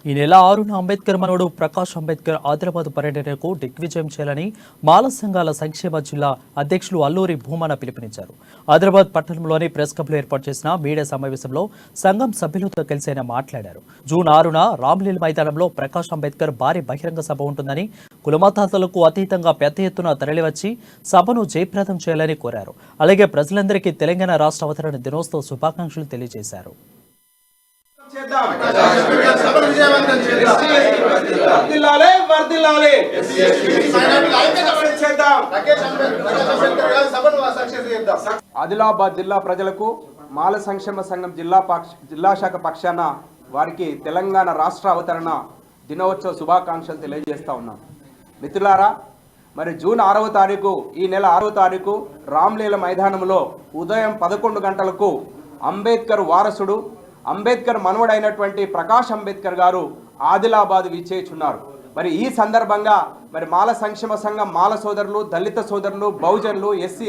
ఈ నెల 6న అంబేద్కర్ మనవడు ప్రకాష్ అంబేద్కర్ ఆదిలాబాద్ పర్యటనకు దిగ్విజయం చేయాలని మాల సంఘాల సంక్షేమ జిల్లా అధ్యక్షులు అల్లూరి భూమన పిలుపునిచ్చారు. ఆదిలాబాద్ పట్టణంలోని ప్రెస్ క్లబ్లో ఏర్పాటు చేసిన మీడియా సమావేశంలో సంఘం సభ్యులతో కలిసి ఆయన మాట్లాడారు. జూన్ 6న రామ్లీల మైదానంలో ప్రకాష్ అంబేద్కర్ భారీ బహిరంగ సభ ఉంటుందని, కులమతాలకు అతీతంగా పెద్ద ఎత్తున తరలివచ్చి సభను జయప్రదం చేయాలని కోరారు. అలాగే ప్రజలందరికీ తెలంగాణ రాష్ట్ర అవతరణ దినోత్సవ శుభాకాంక్షలు తెలియజేశారు. ఆదిలాబాద్ జిల్లా ప్రజలకు మాల సంక్షేమ సంఘం జిల్లా శాఖ పక్షాన వారికి తెలంగాణ రాష్ట్ర అవతరణ దినోత్సవ శుభాకాంక్షలు తెలియజేస్తా ఉన్నాం. మిత్రులారా, మరి జూన్ 6వ తారీఖు, ఈ నెల 6వ తారీఖు రామ్లీల మైదానంలో ఉదయం 11 గంటలకు అంబేద్కర్ వారసుడు, అంబేద్కర్ మనవడైనటువంటి ప్రకాష్ అంబేద్కర్ గారు ఆదిలాబాద్ విచ్చేయుచున్నారు. మరి ఈ సందర్భంగా మరి మాల సంక్షేమ సంఘం మాల సోదరులు, దళిత సోదరులు, బహుజనులు, ఎస్సీ